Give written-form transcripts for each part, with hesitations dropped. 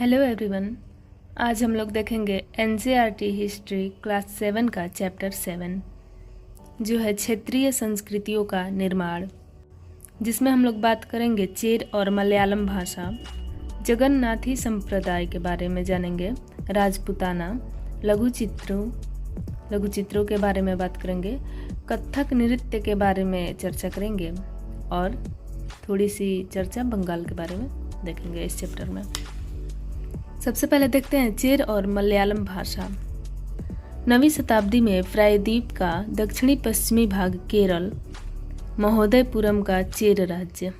Hello everyone. आज हम लोग देखेंगे एनसीईआरटी हिस्ट्री क्लास 7 का चैप्टर 7 जो है क्षेत्रीय संस्कृतियों का निर्माण, जिसमें हम लोग बात करेंगे चेर और मलयालम भाषा, जगन्नाथी संप्रदाय के बारे में जानेंगे, राजपूताना, लघु चित्रों के बारे में बात करेंगे, कथक नृत्य के बारे में चर्चा करेंगे और थोड़ी सी चर्चा बंगाल के बारे में देखेंगे इस चैप्टर में। सबसे पहले देखते हैं चेर और मलयालम भाषा। 9वीं शताब्दी में प्रायद्वीप का दक्षिणी पश्चिमी भाग केरल, महोदयपुरम का चेर राज्य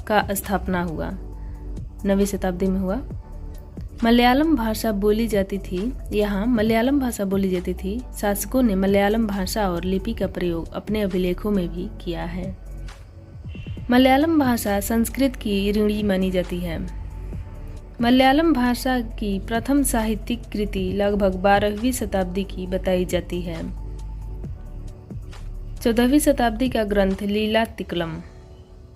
का स्थापना हुआ। 9वीं शताब्दी में हुआ। मलयालम भाषा बोली जाती थी। यहाँ मलयालम भाषा बोली जाती थी। शासकों ने मलयालम भाषा और लिपि का प्रयोग अपने अभिलेखों में भी किया है। मलयालम भाषा संस्कृत की ऋणी मानी जाती है। मलयालम भाषा की प्रथम साहित्यिक कृति लगभग 12वीं शताब्दी की बताई जाती है। 14वीं शताब्दी का ग्रंथ लीला तिकलम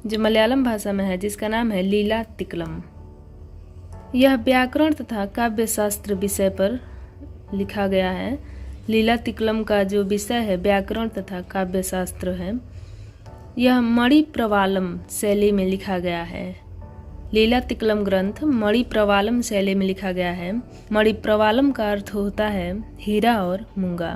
जो मलयालम भाषा में है, जिसका नाम है लीला तिकलम, यह व्याकरण तथा काव्य शास्त्र विषय पर लिखा गया है। लीला तिकलम का जो विषय है व्याकरण तथा काव्य शास्त्र है, यह मणिप्रवालम शैली में लिखा गया है। लीला तिकलम ग्रंथ मणिप्रवालम शैली में लिखा गया है। मणिप्रवालम का अर्थ होता है हीरा और मूंगा।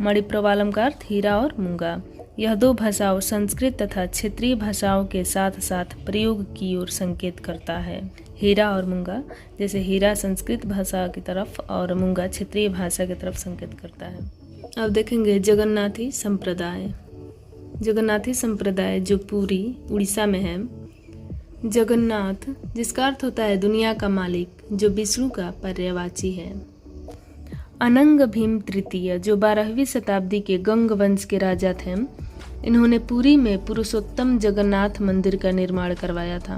मणिप्रवालम का अर्थ हीरा और मूंगा। यह दो भाषाओं संस्कृत तथा क्षेत्रीय भाषाओं के साथ साथ प्रयोग की ओर संकेत करता है। हीरा और मूंगा, जैसे हीरा संस्कृत भाषा की तरफ और मूंगा क्षेत्रीय भाषा की तरफ संकेत करता है। अब देखेंगे जगन्नाथी संप्रदाय। जगन्नाथी संप्रदाय जो पुरी उड़ीसा में है। जगन्नाथ जिसका अर्थ होता है दुनिया का मालिक, जो विष्णु का पर्यवाची है। अनंग भीम तृतीय जो 12वीं शताब्दी के गंग वंश के राजा थे, इन्होंने पुरी में पुरुषोत्तम जगन्नाथ मंदिर का निर्माण करवाया था।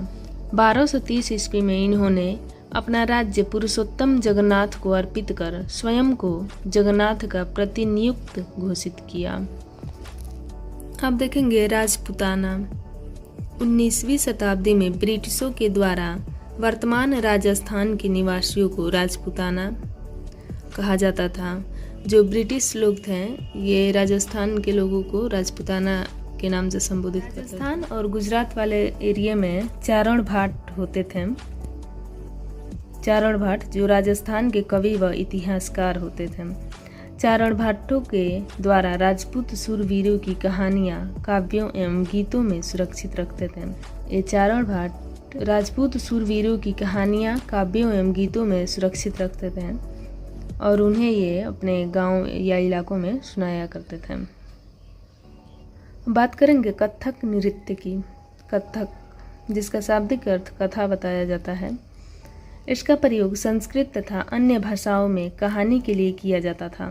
1230 ईस्वी में इन्होंने अपना राज्य पुरुषोत्तम जगन्नाथ को अर्पित कर स्वयं को जगन्नाथ का प्रतिनियुक्त घोषित किया। अब देखेंगे राजपूताना। 19वीं शताब्दी में ब्रिटिशों के द्वारा वर्तमान राजस्थान के निवासियों को राजपूताना कहा जाता था। जो ब्रिटिश लोग थे, ये राजस्थान के लोगों को राजपूताना के नाम से संबोधित करते थे। राजस्थान और गुजरात वाले एरिया में चारण भाट होते थे। चारण भाट जो राजस्थान के कवि व इतिहासकार होते थे। चारण भाटों के द्वारा राजपूत शूरवीरों की कहानियाँ काव्यों एवं गीतों में सुरक्षित रखते थे। ये चारण भाट राजपूत शूरवीरों की कहानियाँ काव्यों एवं गीतों में सुरक्षित रखते थे और उन्हें ये अपने गांव या इलाकों में सुनाया करते थे। बात करेंगे कथक नृत्य की। कथक जिसका शाब्दिक अर्थ कथा बताया जाता है, इसका प्रयोग संस्कृत तथा अन्य भाषाओं में कहानी के लिए किया जाता था।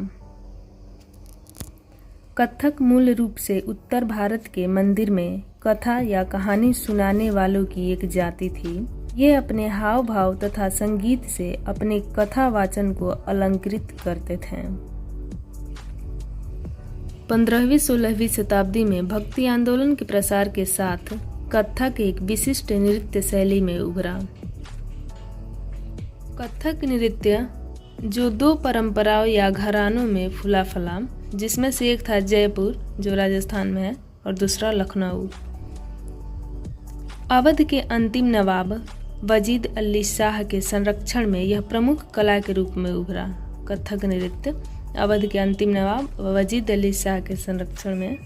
कथक मूल रूप से उत्तर भारत के मंदिर में कथा या कहानी सुनाने वालों की एक जाति थी। ये अपने हाव भाव तथा संगीत से अपने कथा वाचन को अलंकृत करते थे। 15वीं-16वीं शताब्दी में भक्ति आंदोलन के प्रसार के साथ कथक एक विशिष्ट नृत्य शैली में उभरा। कथक नृत्य जो दो परंपराओं या घरानों में फूला फला, जिसमें से एक था जयपुर जो राजस्थान में है और दूसरा लखनऊ। अवध के अंतिम नवाब वजीद अली शाह के संरक्षण में यह प्रमुख कला के रूप में उभरा। कथक नृत्य अवध के अंतिम नवाब वजीद अली शाह के संरक्षण में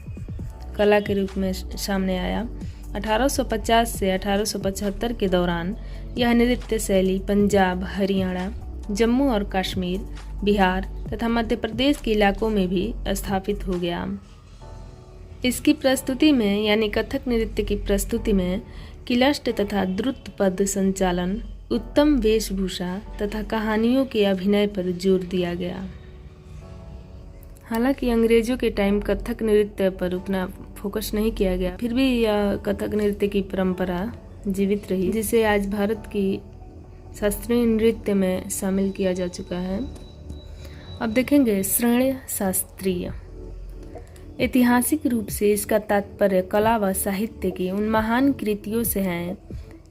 कला के रूप में सामने आया। 1850 से 1875 के दौरान यह नृत्य शैली पंजाब, हरियाणा, जम्मू और कश्मीर, बिहार तथा मध्य प्रदेश के इलाकों में भी स्थापित हो गया। इसकी प्रस्तुति में यानी कथक नृत्य की प्रस्तुति में किलष्ट तथा द्रुत पद संचालन, उत्तम वेशभूषा तथा कहानियों के अभिनय पर जोर दिया गया। हालांकि अंग्रेजों के टाइम कथक नृत्य पर उतना फोकस नहीं किया गया, फिर भी यह कथक नृत्य की परंपरा जीवित रही, जिसे आज भारत की शास्त्रीय नृत्य में शामिल किया जा चुका है। अब देखेंगे श्रेण्य शास्त्रीय। ऐतिहासिक रूप से इसका तात्पर्य कला व साहित्य की उन महान कृतियों से है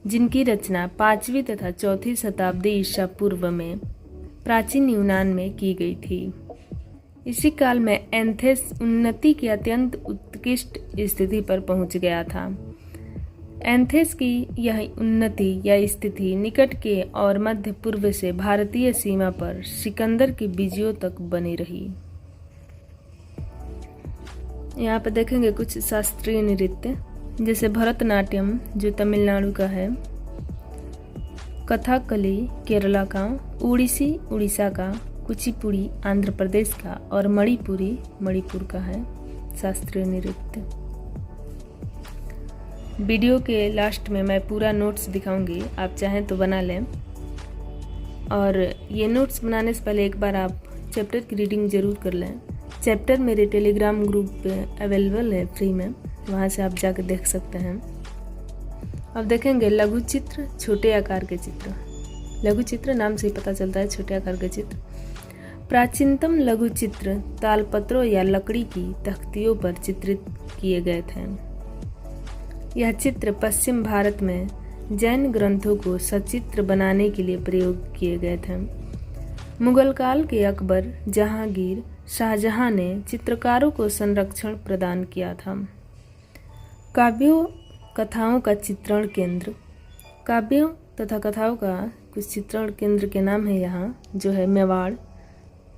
जिनकी रचना 5वीं तथा 4वीं शताब्दी ईसा पूर्व में प्राचीन यूनान में की गई थी। इसी काल में एथेंस उन्नति की अत्यंत उत्कृष्ट स्थिति पर पहुंच गया था। एथेंस की यह उन्नति या स्थिति निकट के और मध्य पूर्व से भारतीय सीमा पर सिकंदर की विजयों तक बनी रही। यहाँ पर देखेंगे कुछ शास्त्रीय नृत्य, जैसे भरतनाट्यम जो तमिलनाडु का है, कथकली केरला का, ओडिसी उड़ीसा का, कुचिपुड़ी आंध्र प्रदेश का और मणिपुरी मणिपुर का है शास्त्रीय नृत्य। वीडियो के लास्ट में मैं पूरा नोट्स दिखाऊंगी, आप चाहें तो बना लें। और ये नोट्स बनाने से पहले एक बार आप चैप्टर की रीडिंग ज़रूर कर लें। चैप्टर मेरे टेलीग्राम ग्रुप पे अवेलेबल है फ्री में, वहाँ से आप जाकर देख सकते हैं। अब देखेंगे लघु चित्र, छोटे आकार के चित्र। लघु चित्र नाम से ही पता चलता है छोटे आकार के चित्र। प्राचीनतम लघु चित्र तालपत्रों या लकड़ी की तख्तियों पर चित्रित किए गए थे। यह चित्र पश्चिम भारत में जैन ग्रंथों को सचित्र बनाने के लिए प्रयोग किए गए थे। मुगल काल के अकबर, जहांगीर, शाहजहां ने चित्रकारों को संरक्षण प्रदान किया था। काव्यों कथाओं का चित्रण केंद्र। काव्यों तथा कथाओं का कुछ चित्रण केंद्र के नाम है यहाँ, जो है मेवाड़,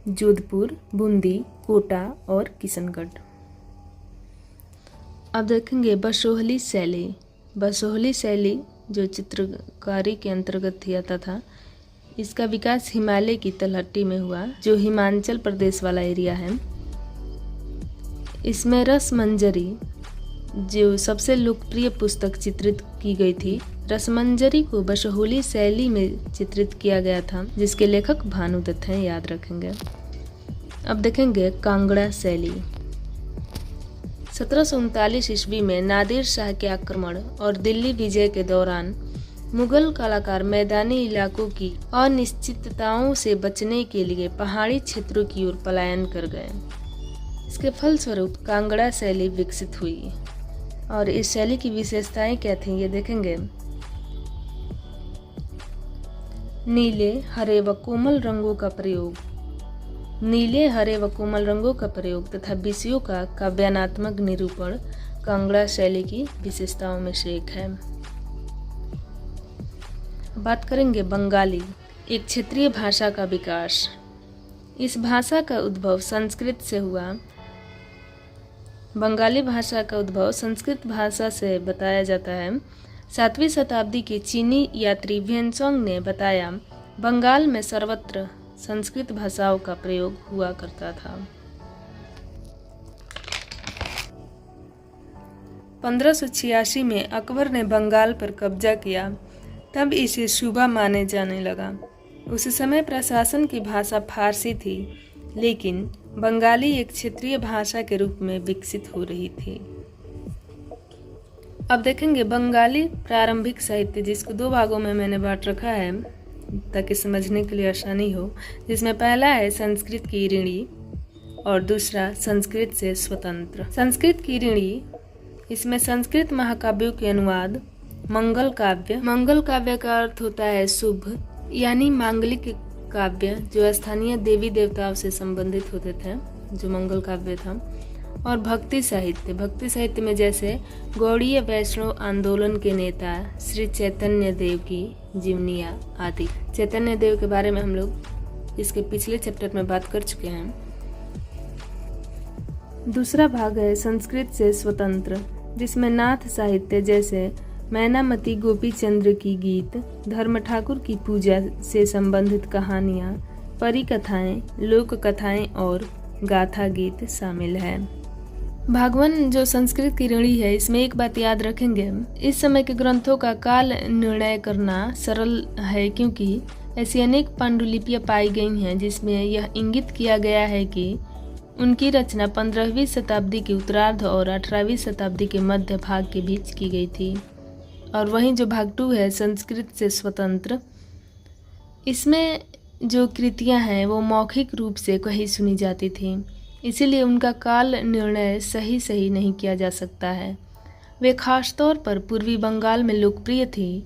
जोधपुर, बूंदी, कोटा और किशनगढ़। अब देखेंगे बसोहली शैली। बसोहली शैली जो चित्रकारी के अंतर्गत आता था, इसका विकास हिमालय की तलहटी में हुआ, जो हिमाचल प्रदेश वाला एरिया है। इसमें रसमंजरी जो सबसे लोकप्रिय पुस्तक चित्रित की गई थी। रसमंजरी को बसोहली शैली में चित्रित किया गया था, जिसके लेखक भानुदत्त हैं, याद रखेंगे। अब देखेंगे कांगड़ा शैली। 1739 ईस्वी में नादिर शाह के आक्रमण और दिल्ली विजय के दौरान मुगल कलाकार मैदानी इलाकों की अनिश्चितताओं से बचने के लिए पहाड़ी क्षेत्रों की ओर पलायन कर गए। इसके फलस्वरूप कांगड़ा शैली विकसित हुई। और इस शैली की विशेषताएं क्या थीं, ये देखेंगे। नीले, हरे व कोमल रंगों का प्रयोग। नीले, हरे व कोमल रंगों का प्रयोग तथा विषयों का काव्यात्मक निरूपण कांगड़ा शैली की विशेषताओं में से एक है। बात करेंगे बंगाली, एक क्षेत्रीय भाषा का विकास। इस भाषा का उद्भव संस्कृत से हुआ। बंगाली भाषा का उद्भव संस्कृत भाषा से बताया जाता है। 7वीं शताब्दी के चीनी यात्री ह्वेनसांग ने बताया, बंगाल में सर्वत्र संस्कृत भाषाओं का प्रयोग हुआ करता था। 1586 में अकबर ने बंगाल पर कब्जा किया, तब इसे सूबा माने जाने लगा। उस समय प्रशासन की भाषा फारसी थी, लेकिन बंगाली एक क्षेत्रीय भाषा के रूप में विकसित हो रही थी। अब देखेंगे बंगाली प्रारंभिक साहित्य, जिसको 2 भागों में मैंने बांट रखा है ताकि समझने के लिए आसानी हो। जिसमें पहला है संस्कृत की ऋणी और दूसरा संस्कृत से स्वतंत्र। संस्कृत की ऋणी, इसमें संस्कृत महाकाव्यों के अनुवाद। मंगल काव्य, मंगल काव्य का अर्थ होता है शुभ, यानी मांगलिक काव्य जो स्थानीय देवी देवताओं से संबंधित होते थे, जो मंगल काव्य था। और भक्ति साहित्य, भक्ति साहित्य में जैसे गौड़ीय वैष्णव आंदोलन के नेता श्री चैतन्य देव की जीवनियाँ आदि। चैतन्य देव के बारे में हम लोग इसके पिछले चैप्टर में बात कर चुके हैं। दूसरा भाग है संस्कृत से स्वतंत्र, जिसमें नाथ साहित्य जैसे मैनामती गोपी चंद्र की गीत, धर्म ठाकुर की पूजा से संबंधित कहानियाँ, परी कथाएं, लोक कथाएं और गाथा गीत शामिल है। भागवन जो संस्कृत की ऋणी है, इसमें एक बात याद रखेंगे, इस समय के ग्रंथों का काल निर्णय करना सरल है, क्योंकि ऐसी अनेक पांडुलिपियां पाई गई हैं जिसमें यह इंगित किया गया है कि उनकी रचना 15वीं शताब्दी के उत्तरार्ध और 18वीं शताब्दी के मध्य भाग के बीच की गई थी। और वहीं जो भाग 2 है संस्कृत से स्वतंत्र, इसमें जो कृतियां हैं वो मौखिक रूप से कही सुनी जाती थी, इसीलिए उनका काल निर्णय सही नहीं किया जा सकता है। वे खासतौर पर पूर्वी बंगाल में लोकप्रिय थी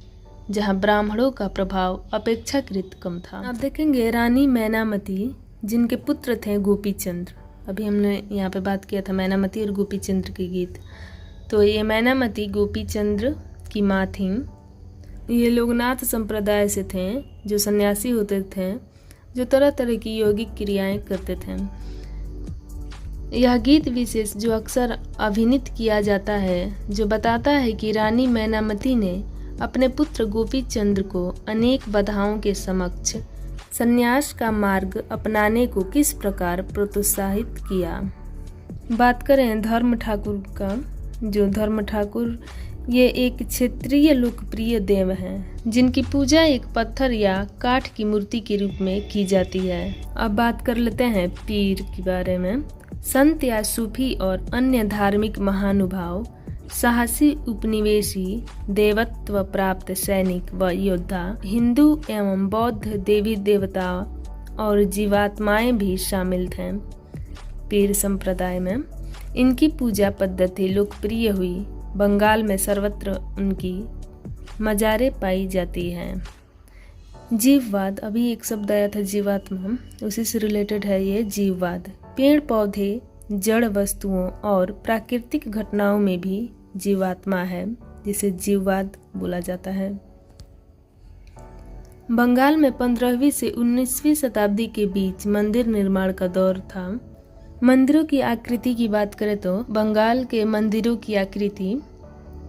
जहाँ ब्राह्मणों का प्रभाव अपेक्षाकृत कम था। आप देखेंगे रानी मैनामती, जिनके पुत्र थे गोपीचंद्र। अभी हमने यहाँ पे बात किया था मैनामती और गोपीचंद्र के गीत। तो ये मैनामती गोपीचंद्र की माँ थीं। ये लोग नाथ संप्रदाय से थे, जो सन्यासी होते थे, जो तरह तरह की यौगिक क्रियाएं करते थे। यह गीत विशेष जो अक्सर अभिनीत किया जाता है, जो बताता है कि रानी मैनामती ने अपने पुत्र गोपीचंद्र को अनेक बाधाओं के समक्ष संन्यास का मार्ग अपनाने को किस प्रकार प्रोत्साहित किया। बात करें धर्म ठाकुर का, जो धर्म ठाकुर ये एक क्षेत्रीय लोकप्रिय देव हैं, जिनकी पूजा एक पत्थर या काठ की मूर्ति के रूप में की जाती है। अब बात कर लेते हैं पीर के बारे में। संत या सूफी और अन्य धार्मिक महानुभाव, साहसी उपनिवेशी, देवत्व प्राप्त सैनिक व योद्धा, हिंदू एवं बौद्ध देवी देवता और जीवात्माएं भी शामिल थे। पीर संप्रदाय में इनकी पूजा पद्धति लोकप्रिय हुई। बंगाल में सर्वत्र उनकी मजारें पाई जाती हैं। जीववाद, अभी एक शब्द आया था जीवात्मा, उसी से रिलेटेड है ये जीववाद। पेड़ पौधे, जड़ वस्तुओं और प्राकृतिक घटनाओं में भी जीवात्मा है, जिसे जीववाद बोला जाता है। बंगाल में 15वीं से 19वीं शताब्दी के बीच मंदिर निर्माण का दौर था। मंदिरों की आकृति की बात करें तो बंगाल के मंदिरों की आकृति,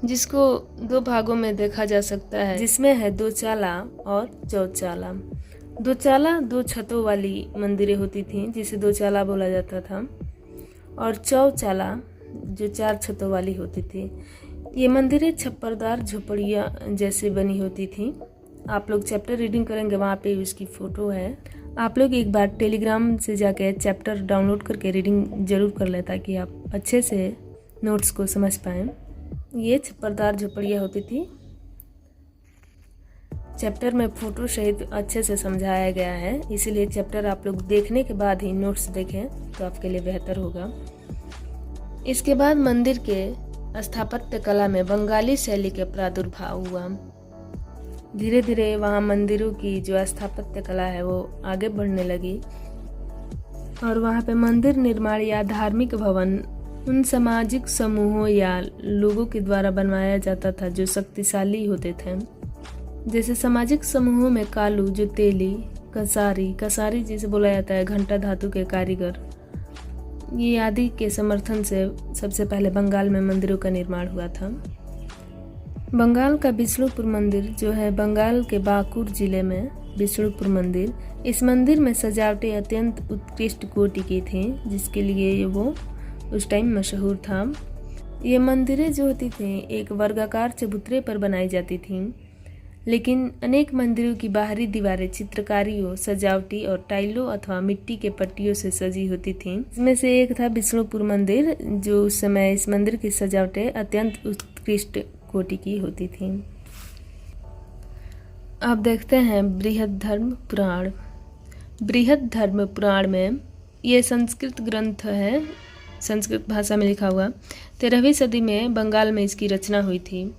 जिसको दो भागों में देखा जा सकता है, जिसमें है दो चाला और चौचाला। दो चाला दो छतों वाली मंदिरें होती थीं, जिसे दो चाला बोला जाता था, और चौचाला जो चार छतों वाली होती थी। ये मंदिरें छप्परदार झोपड़ियाँ जैसे बनी होती थीं। आप लोग चैप्टर रीडिंग करेंगे, वहाँ पे उसकी फ़ोटो है। आप लोग एक बार टेलीग्राम से जाके चैप्टर डाउनलोड करके रीडिंग जरूर कर लें, ताकि आप अच्छे से नोट्स को समझ पाएँ। ये छप्परदार झोपड़ियाँ होती थी। चैप्टर में फ़ोटो सहित अच्छे से समझाया गया है, इसीलिए चैप्टर आप लोग देखने के बाद ही नोट्स देखें तो आपके लिए बेहतर होगा। इसके बाद मंदिर के स्थापत्य कला में बंगाली शैली के प्रादुर्भाव हुआ। धीरे धीरे वहाँ मंदिरों की जो स्थापत्य कला है वो आगे बढ़ने लगी, और वहाँ पे मंदिर निर्माण या धार्मिक भवन उन सामाजिक समूहों या लोगों के द्वारा बनवाया जाता था जो शक्तिशाली होते थे। जैसे सामाजिक समूहों में कालू, जो तेली, कसारी जिसे बोला जाता है, घंटा धातु के कारीगर, ये आदि के समर्थन से सबसे पहले बंगाल में मंदिरों का निर्माण हुआ था। बंगाल का विष्णुपुर मंदिर जो है बंगाल के बांकुर जिले में विष्णुपुर मंदिर, इस मंदिर में सजावटें अत्यंत उत्कृष्ट कोटि की थीं, जिसके लिए वो उस टाइम मशहूर था। ये मंदिरें जो होती थीं एक वर्गाकार चबूतरे पर बनाई जाती थीं, लेकिन अनेक मंदिरों की बाहरी दीवारें चित्रकारियों, सजावटी और टाइलों अथवा मिट्टी के पट्टियों से सजी होती थीं। इसमें से एक था विष्णुपुर मंदिर, जो उस समय इस मंदिर की सजावटें अत्यंत उत्कृष्ट कोटि की होती थीं। अब देखते हैं बृहद धर्म पुराण। बृहद धर्म पुराण में ये संस्कृत ग्रंथ है, संस्कृत भाषा में लिखा हुआ। 13वीं सदी में बंगाल में इसकी रचना हुई थी।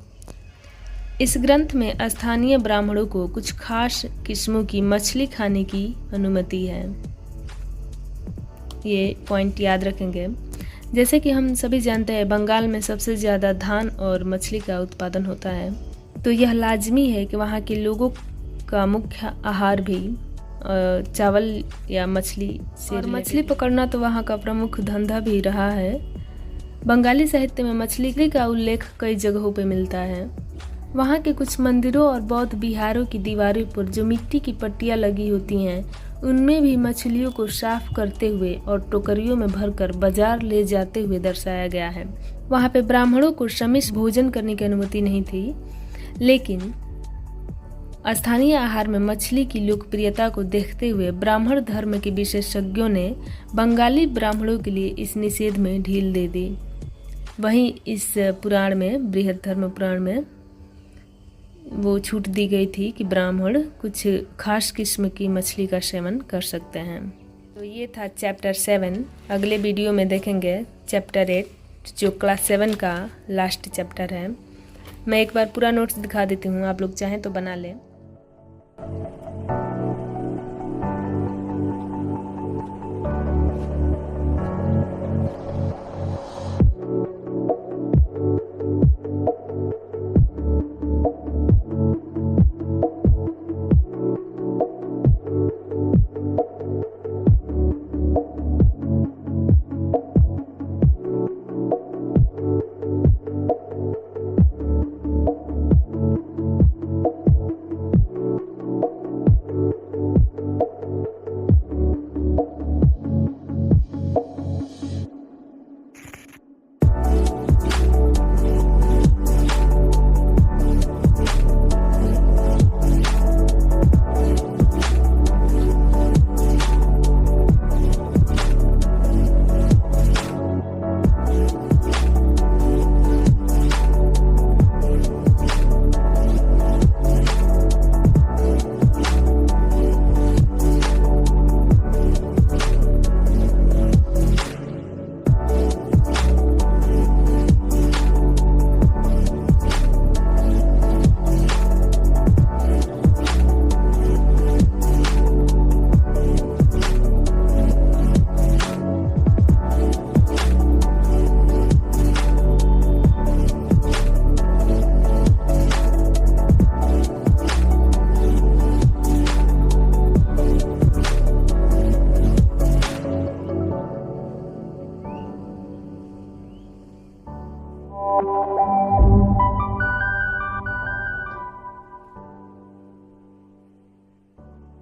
इस ग्रंथ में स्थानीय ब्राह्मणों को कुछ खास किस्मों की मछली खाने की अनुमति है। ये पॉइंट याद रखेंगे। जैसे कि हम सभी जानते हैं बंगाल में सबसे ज़्यादा धान और मछली का उत्पादन होता है, तो यह लाजमी है कि वहाँ के लोगों का मुख्य आहार भी चावल या मछली से, और मछली पकड़ना तो वहाँ का प्रमुख धंधा भी रहा है। बंगाली साहित्य में मछली का उल्लेख कई जगहों पर मिलता है। वहाँ के कुछ मंदिरों और बौद्ध विहारों की दीवारों पर जो मिट्टी की पट्टियाँ लगी होती हैं, उनमें भी मछलियों को साफ करते हुए और टोकरियों में भरकर बाजार ले जाते हुए दर्शाया गया है। वहाँ पे ब्राह्मणों को समिष्ट भोजन करने की अनुमति नहीं थी, लेकिन स्थानीय आहार में मछली की लोकप्रियता को देखते हुए ब्राह्मण धर्म के विशेषज्ञों ने बंगाली ब्राह्मणों के लिए इस निषेध में ढील दे दी। वहीं इस पुराण में, बृहद धर्म पुराण में, वो छूट दी गई थी कि ब्राह्मण कुछ खास किस्म की मछली का सेवन कर सकते हैं। तो ये था चैप्टर 7। अगले वीडियो में देखेंगे चैप्टर 8, जो क्लास 7 का लास्ट चैप्टर है। मैं एक बार पूरा नोट्स दिखा देती हूँ, आप लोग चाहें तो बना लें।